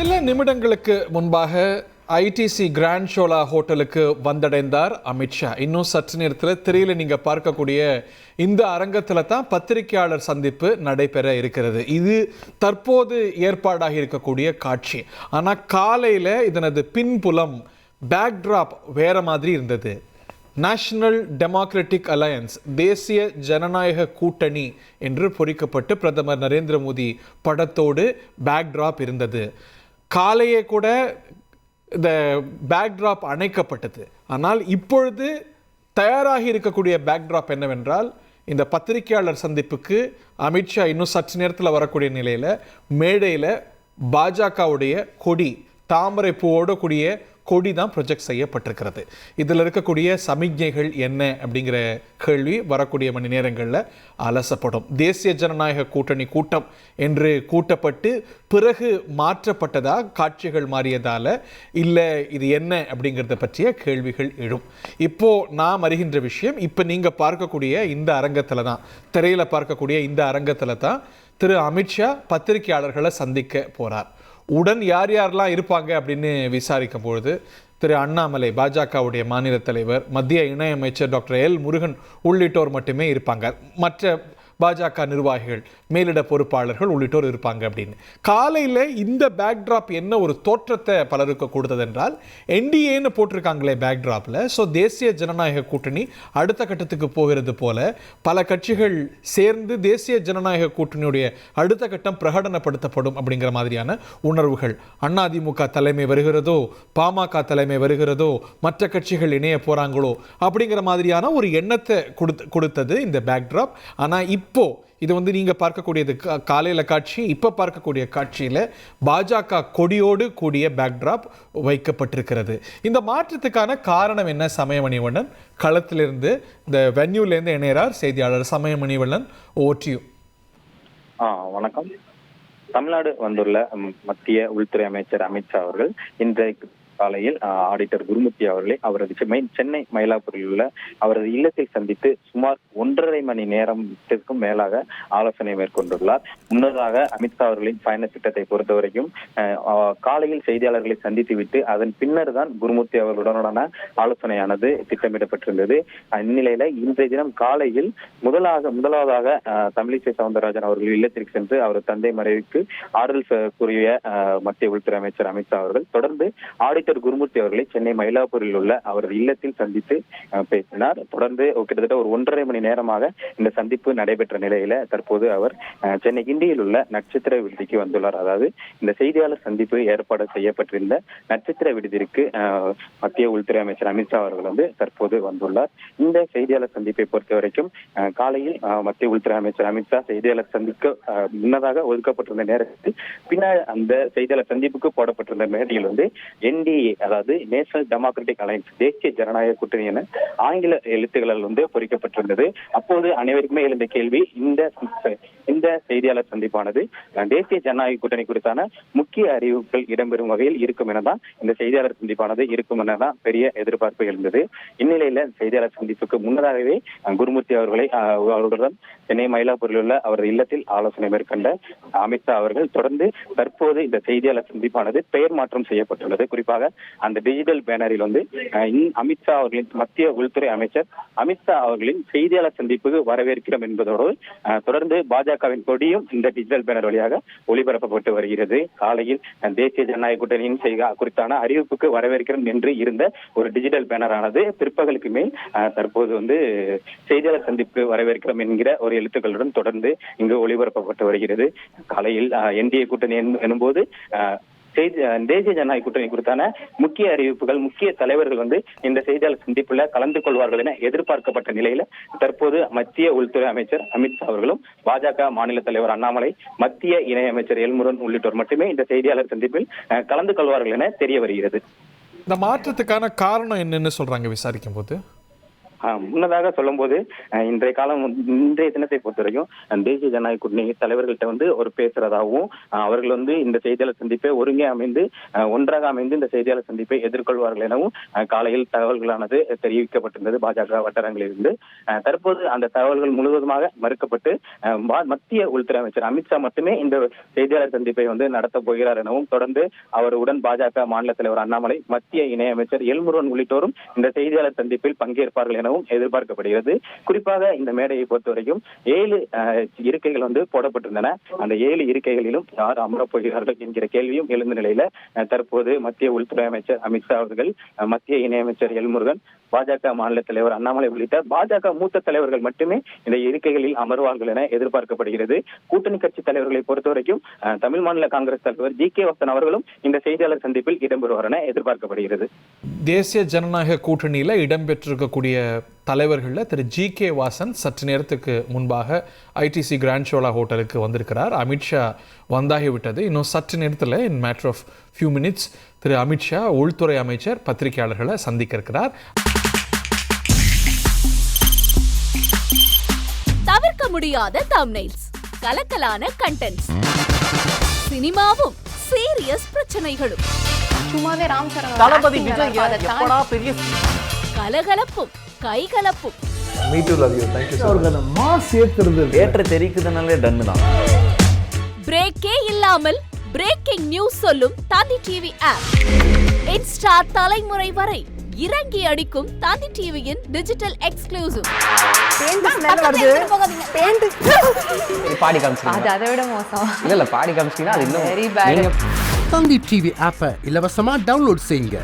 சில நிமிடங்களுக்கு முன்பாக ஐடிசி கிராண்ட் ஷோலா ஹோட்டலுக்கு வந்தடைந்தார் அமித்ஷா. இன்னும் சற்று நேரத்தில் திரையில நீங்க பார்க்கக்கூடிய இந்த அரங்கத்தில் தான் பத்திரிகையாளர் சந்திப்பு நடைபெற இருக்கிறது. இது தற்போது ஏற்பாடாக இருக்கக்கூடிய காட்சி. ஆனால் காலையில் இதனது பின்புலம் பேக்ட்ராப் வேற மாதிரி இருந்தது. நேஷனல் டெமோக்ராட்டிக் அலையன்ஸ், தேசிய ஜனநாயக கூட்டணி என்று பொறிக்கப்பட்டு பிரதமர் நரேந்திர மோடி படத்தோடு பேக்ட்ராப் இருந்தது. காலையே கூட இந்த பேக்ட்ராப் அணைக்கப்பட்டது. ஆனால் இப்பொழுது தயாராகி இருக்கக்கூடிய பேக்ட்ராப் என்னவென்றால், இந்த பத்திரிகையாளர் சந்திப்புக்கு அமித்ஷா இன்னும் சற்று நேரத்தில் வரக்கூடிய நிலையில் மேடையில் பாஜகவுடைய கொடி, தாமரை பூவோடு கூடிய கொடி தான் ப்ரொஜெக்ட் செய்யப்பட்டிருக்கிறது. இதில் இருக்கக்கூடிய சமிக்ஞைகள் என்ன அப்படிங்கிற கேள்வி வரக்கூடிய மணி நேரங்களில் அலசப்படும். தேசிய ஜனநாயக கூட்டணி கூட்டம் என்று கூட்டப்பட்டு பிறகு மாற்றப்பட்டதா, காட்சிகள் மாறியதால, இல்லை இது என்ன அப்படிங்கிறத பற்றிய கேள்விகள் எழும். இப்போ நாம் அறிகின்ற விஷயம், இப்போ நீங்கள் பார்க்கக்கூடிய இந்த அரங்கத்தில் தான், திரையில் பார்க்கக்கூடிய இந்த அரங்கத்தில் தான் திரு அமித்ஷா பத்திரிகையாளர்களை சந்திக்க போகிறார். உடன் யார் யாரெல்லாம் இருப்பாங்க அப்படின்னு விசாரிக்கும் பொழுது திரு அண்ணாமலை, பாஜகவுடைய மாநில தலைவர், மத்திய இணையமைச்சர் டாக்டர் எல் முருகன் உள்ளிட்டோர் மட்டுமே இருப்பாங்க. மற்ற பாஜக நிர்வாகிகள், மேலிட பொறுப்பாளர்கள் உள்ளிட்டோர் இருப்பாங்க அப்படின்னு. காலையில் இந்த பேக்ட்ராப் என்ன ஒரு தோற்றத்தை பலருக்கு கொடுத்தது என்றால், என்டிஏன்னு போட்டிருக்காங்களே பேக்ட்ராப்பில், ஸோ தேசிய ஜனநாயக கூட்டணி அடுத்த கட்டத்துக்கு போகிறது போல பல கட்சிகள் சேர்ந்து தேசிய ஜனநாயக கூட்டணியுடைய அடுத்த கட்டம் பிரகடனப்படுத்தப்படும் அப்படிங்கிற மாதிரியான உணர்வுகள். அதிமுக தலைமை வருகிறதோ, பாமக தலைமை வருகிறதோ, மற்ற கட்சிகள் இணைய போகிறாங்களோ அப்படிங்கிற மாதிரியான ஒரு எண்ணத்தை கொடுத்தது இந்த பேக்ட்ராப். ஆனால் இப்போ இது நீங்க பார்க்கக்கூடியது காலையில காட்சி. இப்ப பார்க்கக்கூடிய காட்சியில பாஜக கொடியோடு கூடிய பேக்ட்ராப் வைக்கப்பட்டிருக்கிறது. இந்த மாற்றத்துக்கான காரணம் என்ன? சமயமணிவண்ணன் களத்திலிருந்து, இந்த வென்யூலேருந்து இணையறார் செய்தியாளர் சமயமணிவண்ணன். ஓட்டியூ. வணக்கம். தமிழ்நாடு வந்துள்ள மத்திய உள்துறை அமைச்சர் அமித்ஷா அவர்கள் இன்றைக்கு காலையில் ஆடிட்டர் குருமூர்த்தி அவர்களை அவரது சென்னை மயிலாப்பூரில் உள்ள அவரது இல்லத்தில் சந்தித்து சுமார் 1.5 மணி நேரத்திற்கும் மேலாக ஆலோசனை மேற்கொண்டுள்ளார். முன்னதாக அமித்ஷா அவர்களின் பயண திட்டத்தை பொறுத்தவரைக்கும் காலையில் செய்தியாளர்களை சந்தித்துவிட்டு அதன் பின்னர் தான் குருமூர்த்தி அவர்களுடனான ஆலோசனையானது திட்டமிடப்பட்டிருந்தது. இந்நிலையில இன்றைய தினம் காலையில் முதலாவதாக தமிழிசை சவுந்தரராஜன் அவர்கள் இல்லத்திற்கு சென்று அவர் தந்தை மறைவுக்கு ஆறுதல் கூறிய மத்திய உள்துறை அமைச்சர் அமித்ஷா அவர்கள் தொடர்ந்து ஆடிட்டர் குருமூர்த்தி அவர்களை சென்னை மயிலாப்பூரில் உள்ள அவரது இல்லத்தில் சந்தித்து பேசினார். தொடர்ந்து கிட்டத்தட்ட ஒரு 1.5 மணி நேரமாக இந்த சந்திப்பு நடைபெற்ற நிலையில தற்போது அவர் சென்னை கிண்டியில் உள்ள நட்சத்திர விடுதிக்கு வந்துள்ளார். அதாவது இந்த செய்தியாளர் சந்திப்பு ஏற்பாடு செய்யப்பட்டிருந்த நட்சத்திர விடுதிக்கு மத்திய உள்துறை அமைச்சர் அமித்ஷா அவர்கள் தற்போது வந்துள்ளார். இந்த செய்தியாளர் சந்திப்பை பொறுத்த வரைக்கும் காலையில் மத்திய உள்துறை அமைச்சர் அமித்ஷா செய்தியாளர் சந்திக்க முன்னதாக ஒதுக்கப்பட்டிருந்த நேரத்தில் பின்னர் அந்த செய்தியாளர் சந்திப்புக்கு போடப்பட்டிருந்த மேடையில் என்டிஏ, அதாவது நேஷனல் டெமோக்ராட்டிக் அலையன்ஸ், தேசிய ஜனநாயக கூட்டணி என ஆங்கில எழுத்துக்களால் பொறிக்கப்பட்டிருந்தது. அப்போது அனைவருக்குமே எழுந்த கேள்வி, இந்த செய்தியாளர் சந்திப்பானது தேசிய ஜனநாயக கூட்டணி குறித்தான முக்கிய அறிவிப்புகள் இடம்பெறும் வகையில் இருக்கும் எனதான் இந்த செய்தியாளர் சந்திப்பானது இருக்கும் எனதான் பெரிய எதிர்பார்ப்பு எழுந்தது. இந்நிலையில செய்தியாளர் சந்திப்புக்கு முன்னதாகவே குருமூர்த்தி அவர்களுடன் சென்னை மயிலாப்பூரில் உள்ள அவரது இல்லத்தில் ஆலோசனை மேற்கொண்ட அமித்ஷா அவர்கள் தொடர்ந்து தற்போது இந்த செய்தியாளர் சந்திப்பானது பெயர் மாற்றம் செய்யப்பட்டுள்ளது. குறிப்பாக அந்த டிஜிட்டல் பேனரில் அமித்ஷா அவர்களின் மத்திய உள்துறை அமைச்சர் அமித்ஷா அவர்களின் செய்தியாளர் சந்திப்புக்கு வரவேற்கிறோம் என்பதோடு தொடர்ந்து பாஜகவின் கொடியும் இந்த டிஜிட்டல் பேனர் வழியாக ஒளிபரப்பப்பட்டு வருகிறது. காலையில் தேசிய ஜனநாயக கூட்டணியின் குறித்தான அறிவிப்புக்கு வரவேற்கிறோம் என்று இருந்த ஒரு டிஜிட்டல் பேனரானது பிற்பகலுக்கு மேல் தற்போது செய்தியாளர் சந்திப்பு வரவேற்கிறோம் என்கிற ஒரு எழுத்துக்களுடன் தொடர்ந்து இங்கு ஒளிபரப்பப்பட்டு வருகிறது. காலையில் என்டிஏ கூட்டணி எனும்போது தேசிய ஜனநாயக கூட்டணி குறித்தான முக்கிய அறிவிப்புகள், முக்கிய தலைவர்கள் இந்த செய்தியாளர் சந்திப்புல கலந்து கொள்வார்கள் என எதிர்பார்க்கப்பட்ட நிலையில தற்போது மத்திய உள்துறை அமைச்சர் அமித்ஷா அவர்களும் பாஜக மாநில தலைவர் அண்ணாமலை, மத்திய இணையமைச்சர் எல் முருகன் உள்ளிட்டோர் மட்டுமே இந்த செய்தியாளர் சந்திப்பில் கலந்து கொள்வார்கள் என தெரிய வருகிறது. இந்த மாற்றத்துக்கான காரணம் என்னன்னு சொல்றாங்க விசாரிக்கும் போது? முன்னதாக சொல்லும்போது இன்றைய தினத்தை பொறுத்தவரைக்கும் தேசிய ஜனநாயக கூட்டணி தலைவர்கள்ட்ட ஒரு பேசுறதாகவும் அவர்கள் இந்த செய்தியாளர் சந்திப்பை ஒன்றாக அமைந்து இந்த செய்தியாளர் சந்திப்பை எதிர்கொள்வார்கள் எனவும் காலையில் தகவல்களானது தெரிவிக்கப்பட்டிருந்தது பாஜக வட்டாரங்களில் இருந்து. தற்போது அந்த தகவல்கள் முழுவதுமாக மறுக்கப்பட்டு மத்திய உள்துறை அமைச்சர் அமித்ஷா மட்டுமே இந்த செய்தியாளர் சந்திப்பை நடத்த போகிறார் எனவும், தொடர்ந்து அவருடன் பாஜக மாநில தலைவர் அண்ணாமலை, மத்திய இணையமைச்சர் எல்முருகன் உள்ளிட்டோரும் இந்த செய்தியாளர் சந்திப்பில் பங்கேற்பார்கள் எனவும் எதிர்பார்க்கப்படுகிறது. குறிப்பாக இந்த மேடையை பொறுத்தவரைக்கும் 7 இருக்கைகள் போடப்பட்டிருந்தன. அந்த 7 இருக்கைகளிலும் யார் அமரப் போகிறார்கள் என்கிற கேள்வியும் எழுந்த நிலையில தற்போது மத்திய உள்துறை அமைச்சர் அமித்ஷா அவர்கள், மத்திய இணையமைச்சர் எல்முருகன், பாஜக மாநில தலைவர் அண்ணாமலை உள்ளிட்ட பாஜக மூத்த தலைவர்கள் மட்டுமே இந்த இருக்கைகளில் அமர்வார்கள் என எதிர்பார்க்கப்படுகிறது. கூட்டணி கட்சி தலைவர்களை பொறுத்தவரைக்கும் தமிழ் மாநில காங்கிரஸ் தலைவர் ஜி.கே. வாசன் அவர்களும் இந்த செய்தியாளர் சந்திப்பில் இடம்பெறுவார் என எதிர்பார்க்கப்படுகிறது. தேசிய ஜனநாயக கூட்டணியில் இடம்பெற்றிருக்கக்கூடிய தலைவர்களில் திரு ஜி.கே. வாசன் சற்று நேரத்துக்கு முன்பாக ஐடிசி கிராண்ட் ஷோலா ஹோட்டலுக்கு வந்திருக்கிறார். அமித்ஷா வந்தாகிவிட்டது. இன்னும் சற்று நேரத்தில் in matter of few minutes Thiru Amit Shah உள்துறை அமைச்சர் பத்திரிகையாளர்களை சந்திக்க இருக்கிறார். தவிர்க்க முடியாத தம்ப்நெயில்ஸ், கலக்கலான கண்டென்ட்ஸ், சினிமாவும் சீரியஸ் பிரச்சனைகளும், சும்மாவே ராம் சரண் தளபதி விஜய் எப்படா பெரிய கலகலப்பும் கைகலப்பும். Me too love you. Thank you அவர்களை மாஸ் ஏத்துறது தியேட்டர் தெரிக்குதுனாலே டன் தான். பிரேக்கே இல்லாமல் பிரேக்கிங் நியூஸ் சொல்லும் தந்தி டிவி ஆப். இன்ஸ்டா தலைமுறை வரை இறங்கி அடிக்கும் தந்தி டிவியின் டிஜிட்டல் எக்ஸ்க்ளூசிவ். பாடி காமிச்சீங்க. அது அதை விட மோசம். இல்ல பாடி காமிச்சீங்கன்னா அது இன்னும் வெரி பேட். தந்தி டிவி ஆப்பை இலவசமா டவுன்லோட் செய்யுங்க.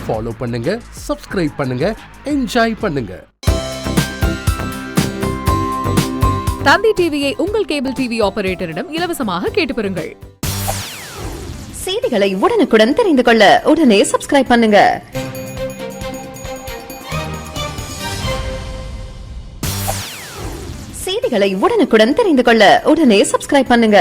ஃபாலோ பண்ணுங்க, சப்ஸ்கிரைப் பண்ணுங்க, என்ஜாய் பண்ணுங்க. தந்தி டிவியை உங்கள் கேபிள் டிவி ஆபரேட்டரிடம் இலவசமாக கேட்டு பெறுங்கள். செய்திகளை உடனுக்குடன் தெரிந்து கொள்ள உடனே சப்ஸ்கிரைப் பண்ணுங்க. செய்திகளை உடனுக்குடன் தெரிந்து கொள்ள உடனே சப்ஸ்கிரைப் பண்ணுங்க.